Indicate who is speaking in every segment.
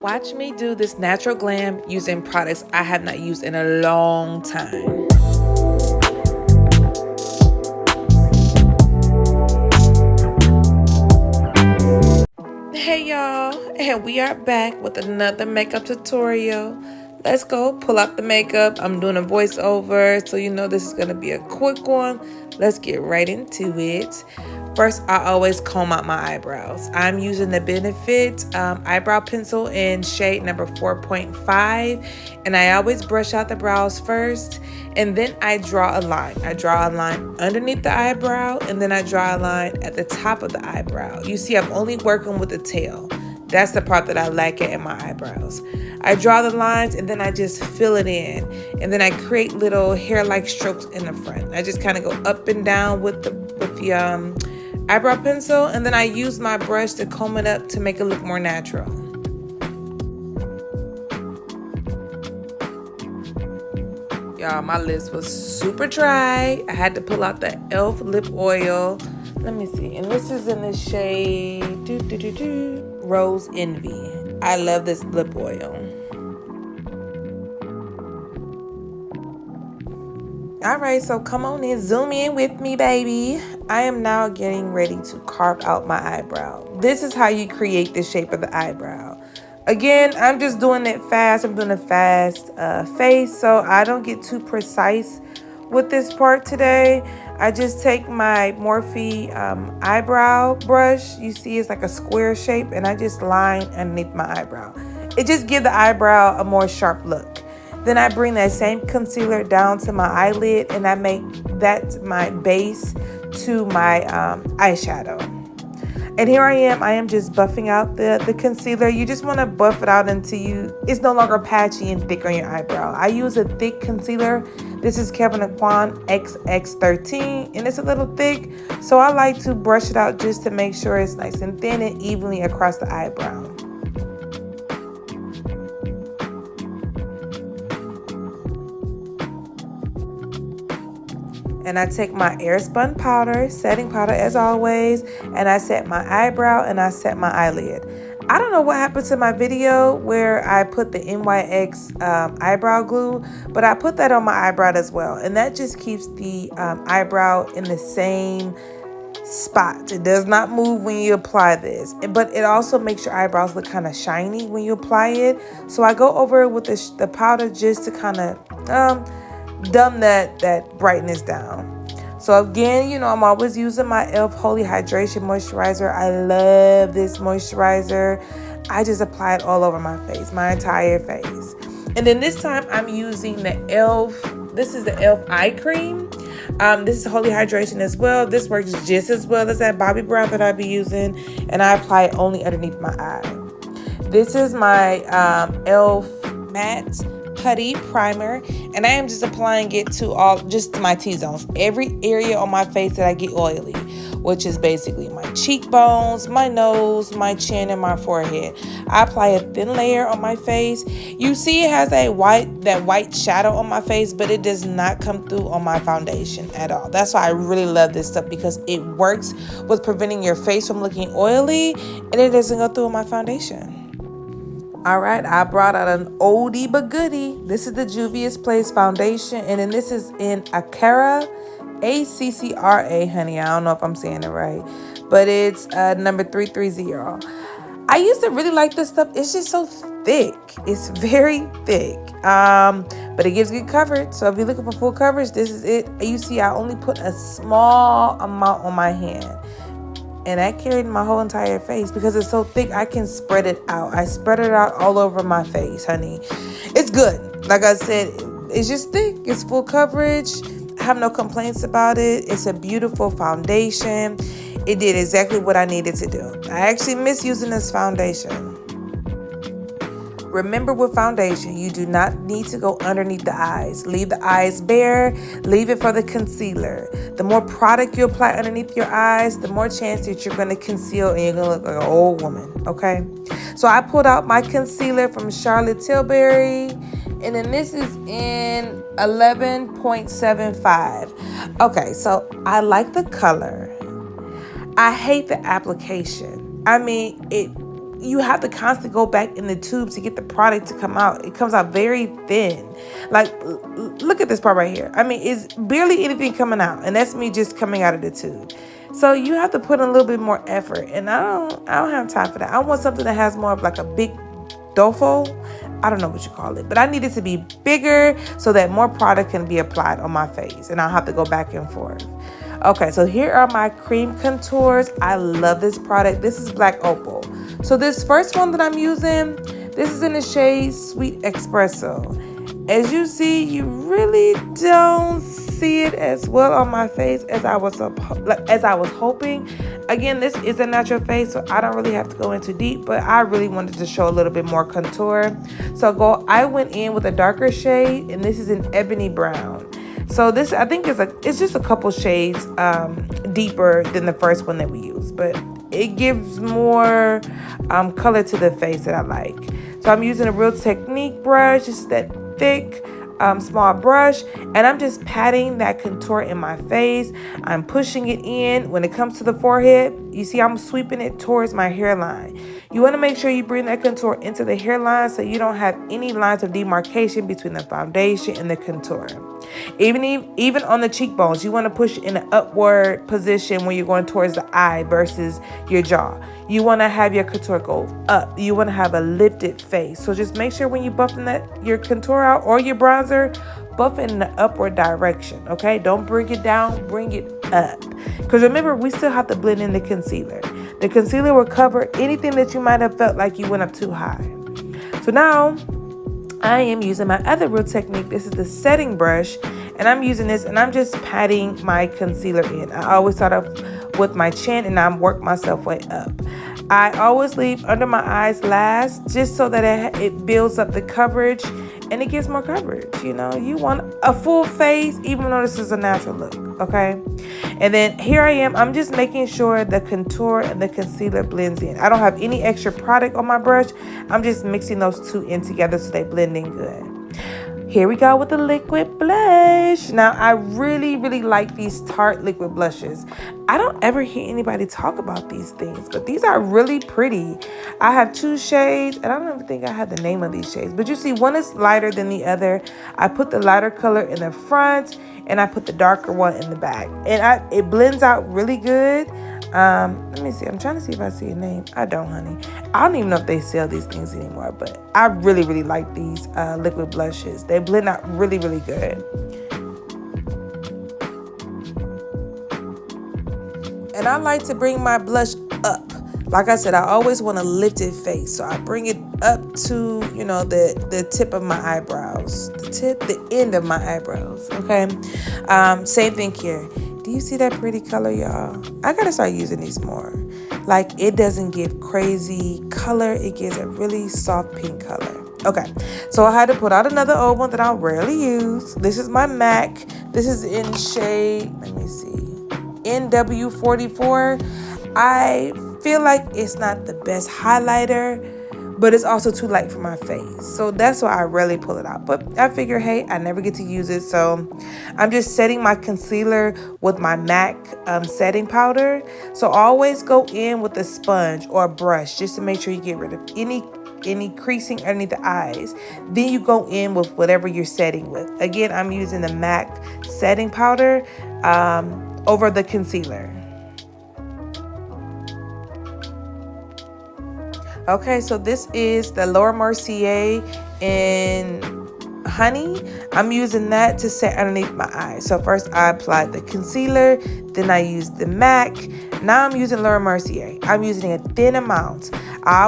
Speaker 1: Watch me do this natural glam using products I have not used in a long time. Hey y'all, and we are back with another makeup tutorial. Let's go pull out the makeup. I'm doing a voiceover, so you know this is gonna be a quick one. Let's get right into it. First, I always comb out my eyebrows. I'm using the Benefit eyebrow pencil in shade number 4.5, and I always brush out the brows first, and then I draw a line. I draw a line underneath the eyebrow, and then I draw a line at the top of the eyebrow. You see, I'm only working with the tail. That's the part that I lack in my eyebrows. I draw the lines and then I just fill it in. And then I create little hair-like strokes in the front. I just kind of go up and down with the eyebrow pencil. And then I use my brush to comb it up to make it look more natural. Y'all, my lips was super dry. I had to pull out the e.l.f. lip oil. Let me see. And this is in the shade Rose Envy. I love this lip oil. All right, so come on in, zoom in with me, baby. I am now getting ready to carve out my eyebrow. This is how you create the shape of the eyebrow. Again, I'm just doing it fast. I'm doing a fast face, so I don't get too precise with this part today. I just take my Morphe eyebrow brush. You see it's like a square shape, and I just line underneath my eyebrow. It just gives the eyebrow a more sharp look. Then I bring that same concealer down to my eyelid, and I make that my base to my eyeshadow. And here I am just buffing out the concealer. You just want to buff it out until it's no longer patchy and thick on your eyebrow. I use a thick concealer. This is Kevyn Aucoin XX13, and it's a little thick. So I like to brush it out just to make sure it's nice and thin and evenly across the eyebrow. And I take my airspun powder, setting powder as always, and I set my eyebrow and I set my eyelid. I don't know what happened to my video where I put the NYX eyebrow glue, but I put that on my eyebrow as well. And that just keeps the eyebrow in the same spot. It does not move when you apply this, but it also makes your eyebrows look kind of shiny when you apply it. So I go over it with the powder just to kind of dumb that brightness down. So again, you know, I'm always using my e.l.f. Holy Hydration Moisturizer. I love this moisturizer. I just apply it all over my face, my entire face. And then this time I'm using the e.l.f. This is the e.l.f. eye cream. This is Holy Hydration as well. This works just as well as that Bobbi Brown that I be using, and I apply it only underneath my eye. This is my e.l.f. matte putty primer, and I am just applying it to just my T-zones, every area on my face that I get oily, which is basically my cheekbones, my nose, my chin, and my forehead. I apply a thin layer on my face. You see it has that white shadow on my face, but it does not come through on my foundation at all. That's why I really love this stuff, because it works with preventing your face from looking oily, and it doesn't go through on my foundation. All right, I brought out an Oldie but Goodie. This is the Juvia's Place foundation, and then this is in Accara, A-C-C-R-A, honey. I don't know if I'm saying it right, but it's number 330. I used to really like this stuff. It's just so thick. It's very thick, but it gives good coverage. So if you're looking for full coverage, this is it. You see, I only put a small amount on my hand. And I carried my whole entire face because it's so thick. I can spread it out. I spread it out all over my face, honey. It's good. Like I said, it's just thick. It's full coverage. I have no complaints about it. It's a beautiful foundation. It did exactly what I needed to do. I actually miss using this foundation. Remember, with foundation, you do not need to go underneath the eyes. Leave the eyes bare. Leave it for the concealer. The more product you apply underneath your eyes, the more chance that you're going to conceal and you're going to look like an old woman, okay? So I pulled out my concealer from Charlotte Tilbury, and then this is in 11.75. Okay, so I like the color. I hate the application. I mean, you have to constantly go back in the tubes to get the product to come out. It comes out very thin. Like, look at this part right here. I mean, it's barely anything coming out, and that's me just coming out of the tube. So you have to put in a little bit more effort, and I don't have time for that. I want something that has more of like a big dofo. I don't know what you call it, but I need it to be bigger so that more product can be applied on my face, and I'll have to go back and forth. Okay, so here are my cream contours. I love this product. This is Black Opal. So this first one that I'm using, this is in the shade Sweet Espresso. As you see, you really don't see it as well on my face as I was hoping. Again, this is a natural face, so I don't really have to go into deep, but I really wanted to show a little bit more contour. So I went in with a darker shade, and this is an ebony brown. So this, I think, it's just a couple shades deeper than the first one that we used, but it gives more color to the face that I like. So I'm using a Real Technique brush, just that thick, small brush, and I'm just patting that contour in my face. I'm pushing it in. When it comes to the forehead, you see I'm sweeping it towards my hairline. You want to make sure you bring that contour into the hairline so you don't have any lines of demarcation between the foundation and the contour. Even on the cheekbones, you want to push in an upward position when you're going towards the eye versus your jaw. You want to have your contour go up. You want to have a lifted face. So just make sure when you're buffing your contour out or your bronzer, buff it in the upward direction, okay? Don't bring it down, bring it up. Because remember, we still have to blend in the concealer. The concealer will cover anything that you might have felt like you went up too high. So now, I am using my other Real Technique. This is the setting brush, and I'm using this, and I'm just patting my concealer in. I always start off with my chin, and I work myself way up. I always leave under my eyes last, just so that it builds up the coverage, and it gives more coverage. You know, you want a full face, even though this is a natural look, okay? And then here I am. I'm just making sure the contour and the concealer blends in. I don't have any extra product on my brush. I'm just mixing those two in together so they blend in good. Here we go with the liquid blush. Now, I really, really like these Tarte liquid blushes. I don't ever hear anybody talk about these things, but these are really pretty. I have two shades, and I don't even think I have the name of these shades, but you see one is lighter than the other. I put the lighter color in the front, and I put the darker one in the back. And it blends out really good. Let me see. I'm trying to see if I see a name. I don't, honey. I don't even know if they sell these things anymore, but I really, really like these liquid blushes. They blend out really, really good. And I like to bring my blush up. Like I said, I always want a lifted face. So I bring it up to, you know, the tip of my eyebrows. The end of my eyebrows, okay? Same thing here. Do you see that pretty color, y'all? I gotta start using these more. Like, it doesn't give crazy color. It gives a really soft pink color. Okay, so I had to put out another old one that I rarely use. This is my MAC. This is in shade, let me see, NW44. I feel like it's not the best highlighter, but it's also too light for my face. So that's why I rarely pull it out. But I figure, hey, I never get to use it. So I'm just setting my concealer with my MAC setting powder. So always go in with a sponge or a brush just to make sure you get rid of any creasing underneath the eyes. Then you go in with whatever you're setting with. Again, I'm using the MAC setting powder over the concealer. Okay, so this is the Laura Mercier in Honey. I'm using that to set underneath my eyes. So first I applied the concealer, then I used the MAC. Now I'm using Laura Mercier. I'm using a thin amount. I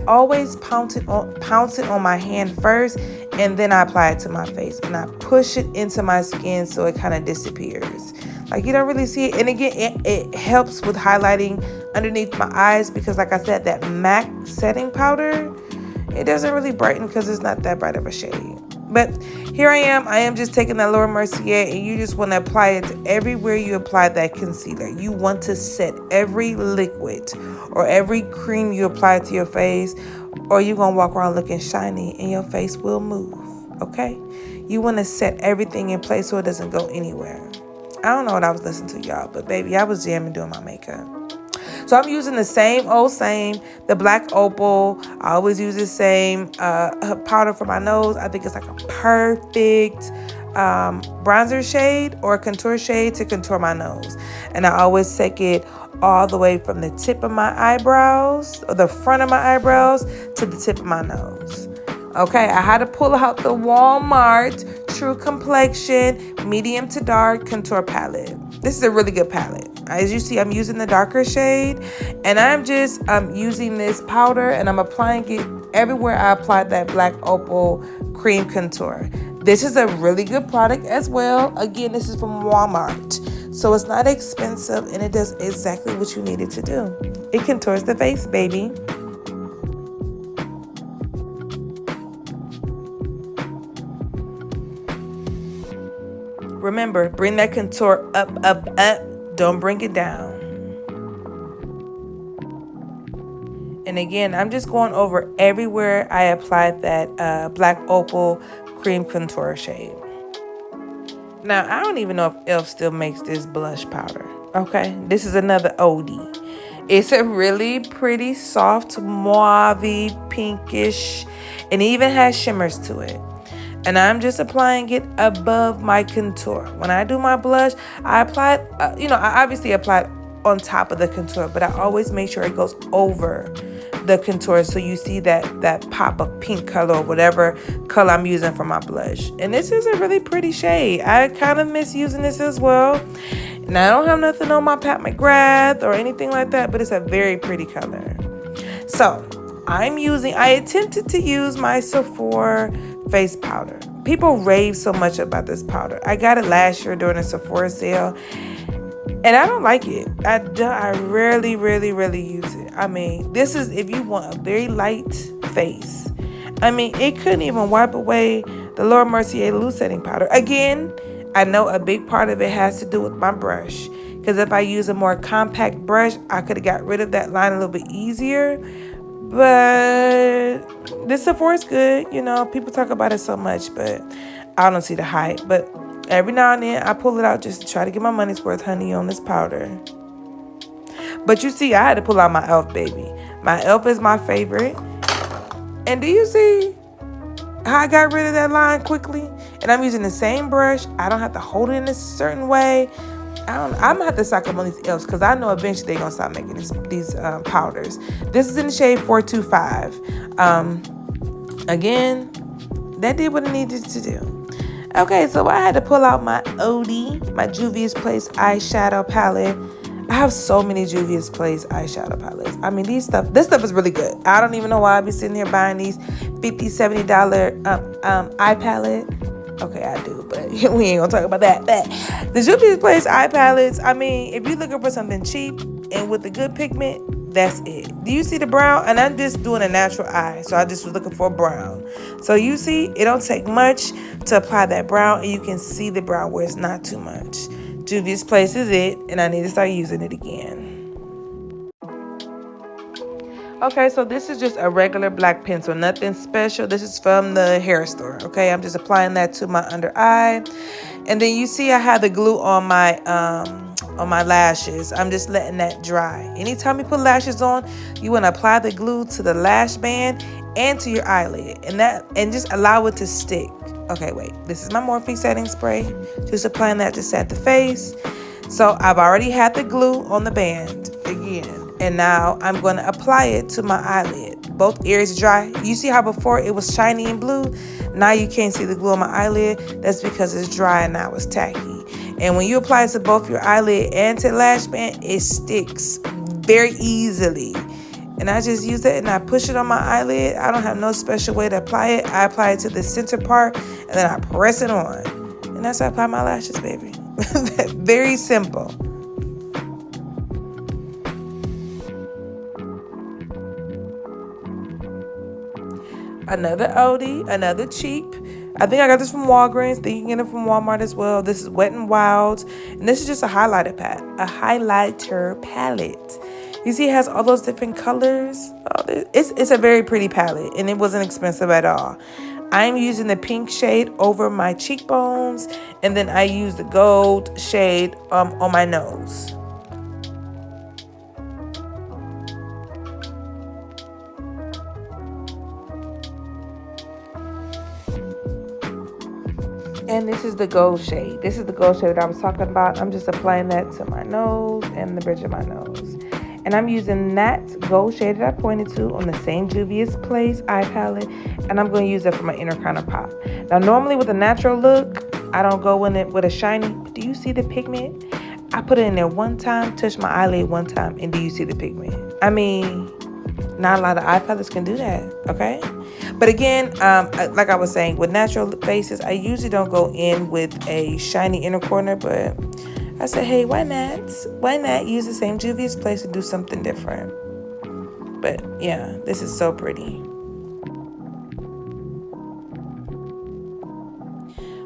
Speaker 1: always pounce it on my hand first, and then I apply it to my face, and I push it into my skin so it kind of disappears. Like, you don't really see it. And again, it helps with highlighting underneath my eyes because, like I said, that MAC setting powder, it doesn't really brighten because it's not that bright of a shade. But here I am just taking that Laura Mercier, and you just want to apply it to everywhere you apply that concealer. You want to set every liquid or every cream you apply to your face, or you're going to walk around looking shiny and your face will move, okay? You want to set everything in place so it doesn't go anywhere. I don't know what I was listening to, y'all, but baby, I was jamming doing my makeup. So I'm using the same old same, the black opal. I always use the same powder for my nose. I think it's like a perfect bronzer shade or contour shade to contour my nose. And I always take it all the way from the tip of my eyebrows, or the front of my eyebrows, to the tip of my nose. Okay, I had to pull out the Walmart True Complexion Medium to Dark Contour Palette. This is a really good palette. As you see, I'm using the darker shade, and I'm just using this powder, and I'm applying it everywhere I applied that black opal cream contour. This is a really good product as well. Again, this is from Walmart, so it's not expensive, and it does exactly what you need it to do. It contours the face, baby. Remember, bring that contour up, up, up. Don't bring it down. And again, I'm just going over everywhere I applied that black opal cream contour shade. Now, I don't even know if e.l.f. still makes this blush powder. Okay, this is another Oldie. It's a really pretty, soft, mauve, pinkish, and it even has shimmers to it. And I'm just applying it above my contour. When I do my blush, I apply it, I obviously apply it on top of the contour, but I always make sure it goes over the contour so you see that pop of pink color or whatever color I'm using for my blush. And this is a really pretty shade. I kind of miss using this as well. And I don't have nothing on my Pat McGrath or anything like that, but it's a very pretty color. So I attempted to use my Sephora face powder. People rave so much about this powder. I got it last year during a Sephora sale, and I don't like it. I rarely use it. I mean, this is if you want a very light face. I mean, it couldn't even wipe away the Laura Mercier loose setting powder. Again, I know a big part of it has to do with my brush, because if I use a more compact brush, I could have got rid of that line a little bit easier. But this Sephora is good. People talk about it so much, but I don't see the hype. But every now and then I pull it out just to try to get my money's worth, honey, on this powder. But you see, I had to pull out my e.l.f. baby. My e.l.f. is my favorite. And do you see how I got rid of that line quickly? And I'm using the same brush. I don't have to hold it in a certain way. I'm gonna have to stock up on these e.l.f.s because I know eventually they're gonna stop making these powders. This is in the shade 425. Again, that did what it needed to do. Okay, so I had to pull out my Oldie, my Juvia's Place eyeshadow palette. I have so many Juvia's Place eyeshadow palettes. I mean, this stuff is really good. I don't even know why I be sitting here buying these $50, $70 eye palette. Okay, I do, but we ain't gonna talk about that. But the Juvia's Place eye palettes, I mean, if you're looking for something cheap and with a good pigment, that's it. Do you see the brown? And I'm just doing a natural eye, so I just was looking for a brown. So you see, it don't take much to apply that brown, and you can see the brown where it's not too much. Juvia's Place is it, and I need to start using it again. Okay, so this is just a regular black pencil, nothing special. This is from the hair store. Okay, I'm just applying that to my under eye. And then you see I have the glue on my lashes. I'm just letting that dry. Anytime you put lashes on, you want to apply the glue to the lash band and to your eyelid, and just allow it to stick. Okay, wait. This is my Morphe setting spray. Just applying that to set the face. So I've already had the glue on the band again. And now I'm going to apply it to my eyelid. Both ears dry. You see how before it was shiny and blue? Now you can't see the glue on my eyelid. That's because it's dry and now it's tacky. And when you apply it to both your eyelid and to the lash band, it sticks very easily. And I just use it and I push it on my eyelid. I don't have no special way to apply it. I apply it to the center part and then I press it on. And that's how I apply my lashes, baby. Very simple. Another Oldie, another cheap. I think I got this from Walgreens. I think you can get it from Walmart as well. This is Wet n Wild. And this is just a highlighter palette. You see it has all those different colors. Oh, it's a very pretty palette, and it wasn't expensive at all. I'm using the pink shade over my cheekbones, and then I use the gold shade on my nose. And this is the gold shade. This is the gold shade that I was talking about. I'm just applying that to my nose and the bridge of my nose. And I'm using that gold shade that I pointed to on the same Juvia's Place eye palette. And I'm going to use it for my inner corner pop. Now, normally with a natural look, I don't go in it with a shiny. But do you see the pigment? I put it in there one time, touched my eyelid one time, and do you see the pigment? I mean, not a lot of eye palettes can do that, okay? But again, like I was saying, with natural faces, I usually don't go in with a shiny inner corner, but I said, hey, why not? Why not use the same Juvia's Place and do something different? But yeah, this is so pretty.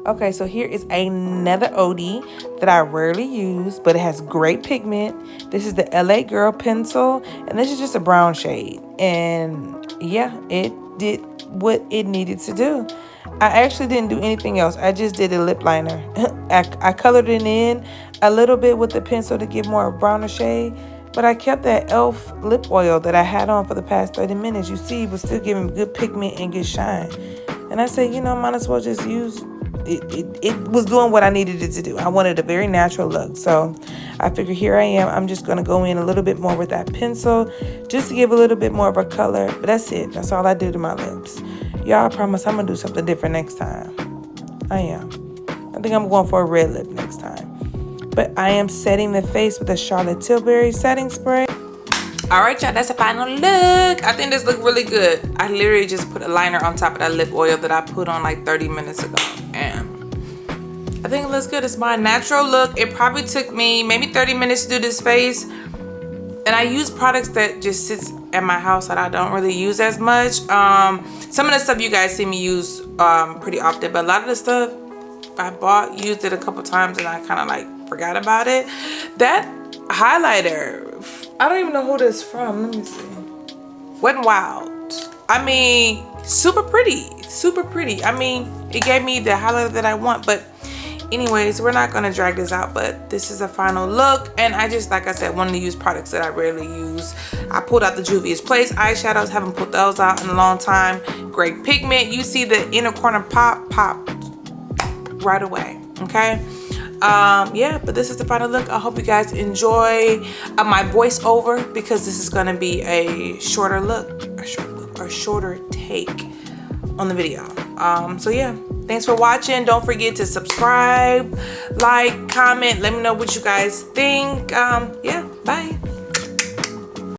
Speaker 1: Okay, so here is another Oldie that I rarely use, but it has great pigment. This is the LA Girl pencil, and this is just a brown shade. And yeah, it did what it needed to do. I actually didn't do anything else. I just did a lip liner. I colored it in a little bit with the pencil to give more browner shade, but I kept that e.l.f. lip oil that I had on for the past 30 minutes. You see, it was still giving good pigment and good shine. And I said, you know, might as well just use it was doing what I needed it to do. I wanted a very natural look. So I figured here I am. I'm just going to go in a little bit more with that pencil just to give a little bit more of a color. But that's it. That's all I do to my lips. Y'all, I promise I'm going to do something different next time. I am. I think I'm going for a red lip next time. But I am setting the face with a Charlotte Tilbury setting spray. All right, y'all, that's the final look. I think this looked really good. I literally just put a liner on top of that lip oil that I put on like 30 minutes ago. And I think it looks good. It's my natural look. It probably took me maybe 30 minutes to do this face. And I use products that just sits at my house that I don't really use as much. Some of the stuff you guys see me use pretty often. But a lot of the stuff I bought, used it a couple times, and I kind of like forgot about it. That highlighter, I don't even know who this from. Let me see. Wet n Wild. I mean, super pretty. Super pretty. I mean, it gave me the highlighter that I want. But anyways, we're not going to drag this out. But this is a final look. And I just, like I said, wanted to use products that I rarely use. I pulled out the Juvia's Place eyeshadows. Haven't put those out in a long time. Great pigment. You see the inner corner popped right away. Okay. Yeah, but this is the final look. I hope you guys enjoy my voiceover, because this is going to be a shorter look, or shorter take on the video. So yeah, thanks for watching. Don't forget to subscribe, like, comment, let me know what you guys think. Yeah, bye.